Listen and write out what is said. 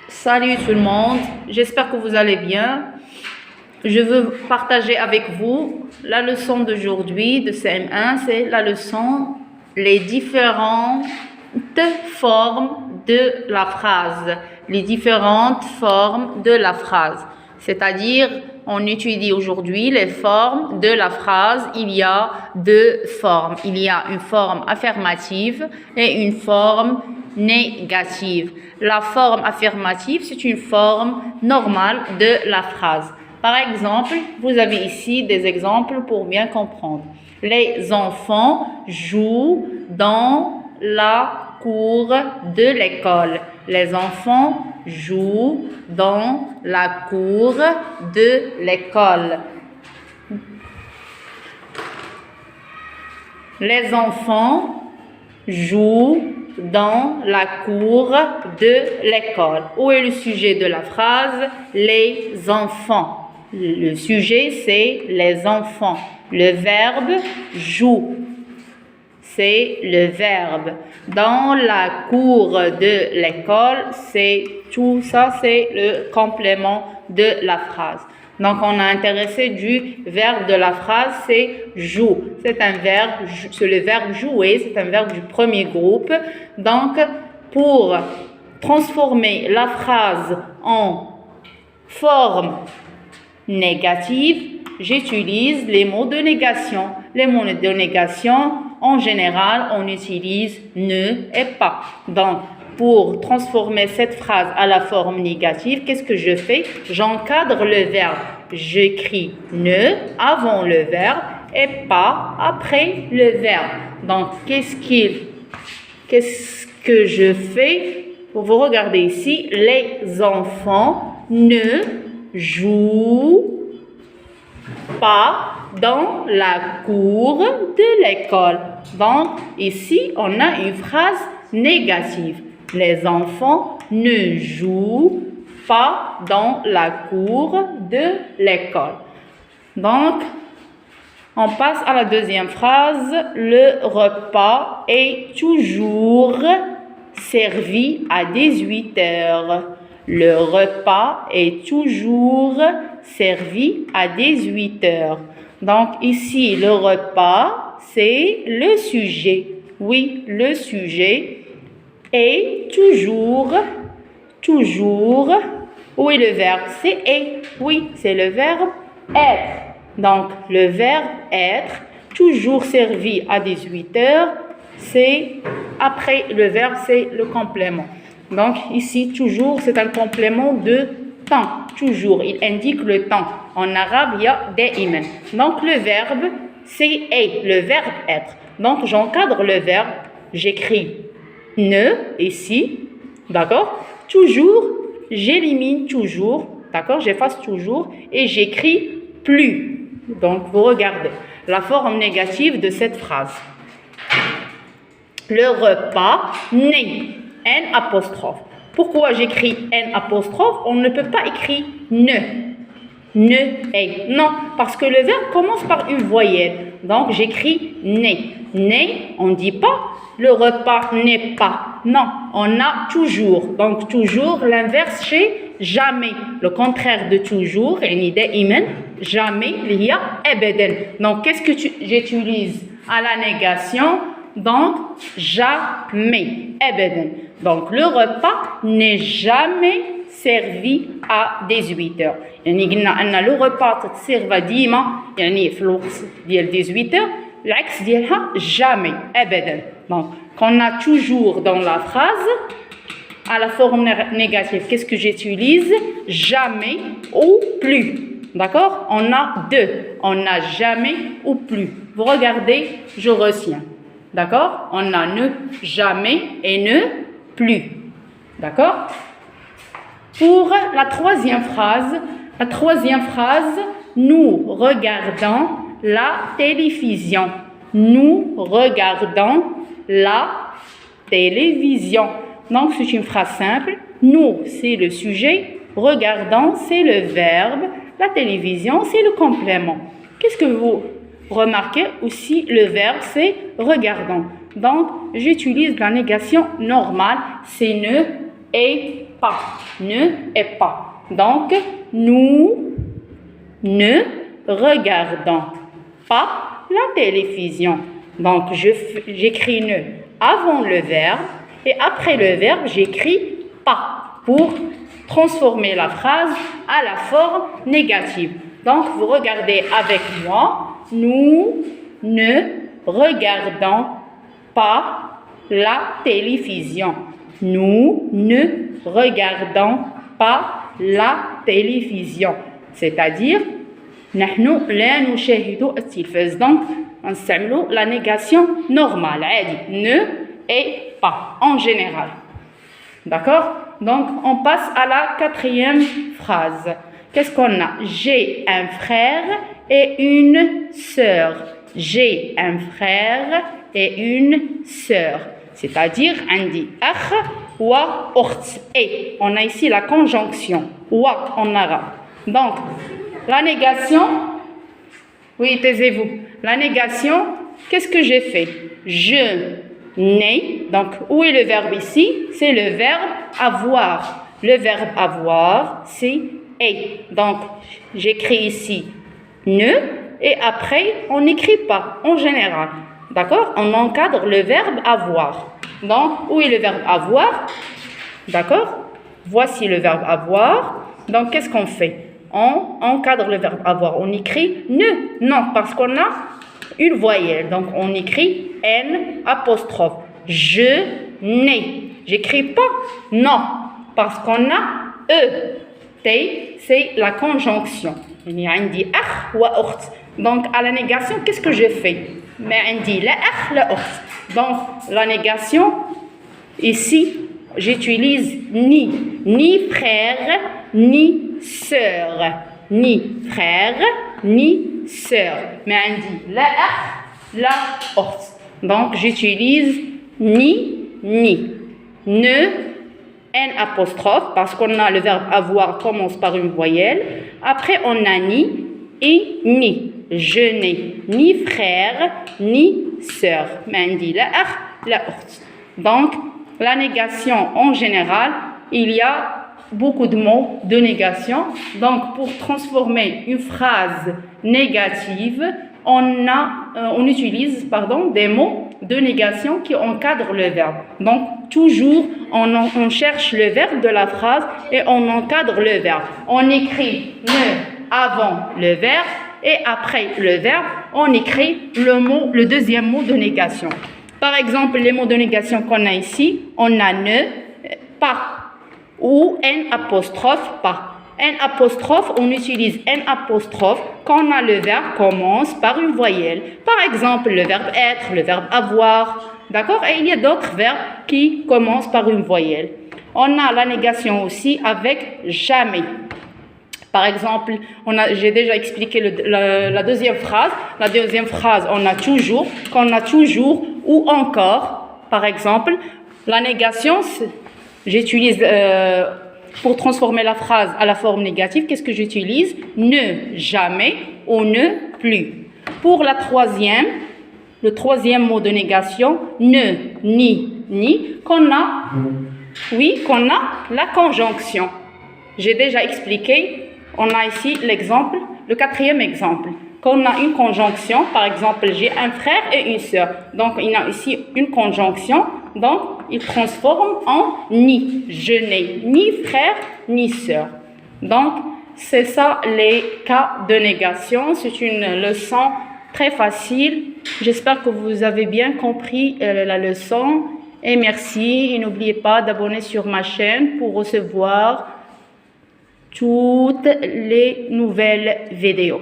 Salut tout le monde, j'espère que vous allez bien. Je veux partager avec vous la leçon d'aujourd'hui de CM1, c'est la leçon les différentes formes de la phrase. Les différentes formes de la phrase. C'est-à-dire, on étudie aujourd'hui les formes de la phrase. Il y a deux formes. Il y a une forme affirmative et une forme négative. La forme affirmative, c'est une forme normale de la phrase. Par exemple, vous avez ici des exemples pour bien comprendre. Les enfants jouent dans la cour de l'école. Les enfants jouent dans la cour de l'école. Les enfants jouent dans la cour de l'école. Où est le sujet de la phrase? Les enfants. Le sujet, c'est les enfants. Le verbe joue. C'est le verbe. Dans la cour de l'école, c'est tout ça, c'est le complément de la phrase. Donc, on a intéressé du verbe de la phrase, c'est joue. C'est un verbe, c'est le verbe jouer, c'est un verbe du premier groupe. Donc, pour transformer la phrase en forme négative, j'utilise les mots de négation. Les mots de négation, en général, on utilise ne et pas. Donc, pour transformer cette phrase à la forme négative, qu'est-ce que je fais? J'encadre le verbe. J'écris ne avant le verbe et pas après le verbe. Donc, qu'est-ce que je fais? Vous regardez ici, les enfants ne jouent pas dans la cour de l'école. Donc, ici, on a une phrase négative. Les enfants ne jouent pas dans la cour de l'école. Donc, on passe à la deuxième phrase. Le repas est toujours servi à 18 heures. Le repas est toujours servi à 18 heures. Donc, ici, le repas, c'est le sujet. Oui, le sujet est toujours. Où est le verbe? C'est est. Oui, c'est le verbe être. Donc, le verbe être, toujours servi à 18 heures, c'est après le verbe, c'est le complément. Donc, ici, toujours, c'est un complément de temps. Toujours, il indique le temps. En arabe, il y a da'iman. Donc, le verbe, c'est est, le verbe être. Donc, j'encadre le verbe, j'écris ne, ici, d'accord? Toujours, j'élimine toujours, d'accord? J'efface toujours et j'écris plus. Donc, vous regardez la forme négative de cette phrase. Le repas n'est N apostrophe. Pourquoi j'écris N apostrophe? On ne peut pas écrire ne est. Non, parce que le verbe commence par une voyelle. Donc, j'écris n'est. N'est, on ne dit pas le repas n'est pas. Non, on a toujours. Donc, toujours, l'inverse chez jamais. Le contraire de toujours, jamais, il y a abadan. Donc, qu'est-ce que j'utilise à la négation? Donc, jamais, abadan. Donc, le repas n'est jamais servi à 18 heures. Le repas تتسيرفا ديما يعني في الوقت ديال 18 heures. العكس ديالها jamais, abadan. Donc, qu'on a toujours dans la phrase, à la forme négative, qu'est-ce que j'utilise? Jamais ou plus. D'accord? On a deux. On a jamais ou plus. Vous regardez, je retiens. D'accord? On a ne, jamais et ne, plus. D'accord? Pour la troisième phrase, nous regardons la télévision. Nous regardons la télévision. Donc, c'est une phrase simple. Nous, c'est le sujet. Regardons, c'est le verbe. La télévision, c'est le complément. Qu'est-ce que vous remarquez aussi? Le verbe, c'est regardons. Donc, j'utilise la négation normale. C'est ne et pas. Ne et pas. Donc, nous ne regardons pas la télévision. Donc, j'écris ne avant le verbe et après le verbe, j'écris pas pour transformer la phrase à la forme négative. Donc, vous regardez avec moi. Nous ne regardons pas la télévision. Nous ne regardons pas la télévision. C'est-à-dire, نحن لا نشاهد التلفاز. Donc, نستعملوا la négation normale. عادي. Ne et pas, en général. D'accord? Donc, on passe à la quatrième phrase. Qu'est-ce qu'on a? J'ai un frère et une sœur. J'ai un frère et une sœur. C'est-à-dire, on dit akh wa ukht. Et on a ici la conjonction wa en arabe. Donc, la négation, oui, taisez-vous. La négation, qu'est-ce que j'ai fait? Je n'ai, donc où est le verbe ici? C'est le verbe avoir. Le verbe avoir, c'est est. Donc, j'écris ici ne et après, on n'écrit pas en général. D'accord? On encadre le verbe avoir. Donc, où est le verbe avoir? D'accord? Voici le verbe avoir. Donc, qu'est-ce qu'on fait? On encadre le verbe avoir. On écrit ne. Non, parce qu'on a une voyelle. Donc, on écrit N apostrophe. Je n'ai. J'écris pas non, parce qu'on a E. T, c'est la conjonction. Il y a un dit akh wa ukht. Donc, à la négation, qu'est-ce que je fais? Mais on dit la akh, la ukht. Donc, la négation, ici, j'utilise ni. Ni frère, ni sœur. Ni frère, ni sœur. Mais on dit la akh, la ukht. Donc, j'utilise ni, ni. Ne, N apostrophe, parce qu'on a le verbe avoir commence par une voyelle. Après, on a ni et ni. Je n'ai ni frère, ni sœur. Mais on dit la akh, la ukht. Donc, la négation en général, il y a beaucoup de mots de négation. Donc, pour transformer une phrase négative, on utilise des mots de négation qui encadrent le verbe. Donc, toujours, on cherche le verbe de la phrase et on encadre le verbe. On écrit ne avant le verbe et après le verbe, on écrit le deuxième mot de négation. Par exemple, les mots de négation qu'on a ici, on a ne, pas ou N apostrophe, pas. N apostrophe, on utilise N apostrophe quand on a le verbe commence par une voyelle. Par exemple, le verbe être, le verbe avoir. D'accord? Et il y a d'autres verbes qui commencent par une voyelle. On a la négation aussi avec jamais. Par exemple, j'ai déjà expliqué la deuxième phrase. La deuxième phrase, on a toujours. Quand on a toujours ou encore, par exemple, la négation, j'utilise... pour transformer la phrase à la forme négative, qu'est-ce que j'utilise? Ne, jamais ou ne, plus. Pour le troisième mot de négation, ne, ni, qu'on a la conjonction. J'ai déjà expliqué, on a ici l'exemple, le quatrième exemple. Quand on a une conjonction, par exemple, j'ai un frère et une sœur. Donc, il y a ici une conjonction. Donc, il transforme en ni. Je n'ai ni frère ni sœur. Donc, c'est ça les cas de négation. C'est une leçon très facile. J'espère que vous avez bien compris la leçon. Et merci. Et n'oubliez pas d'abonner sur ma chaîne pour recevoir toutes les nouvelles vidéos.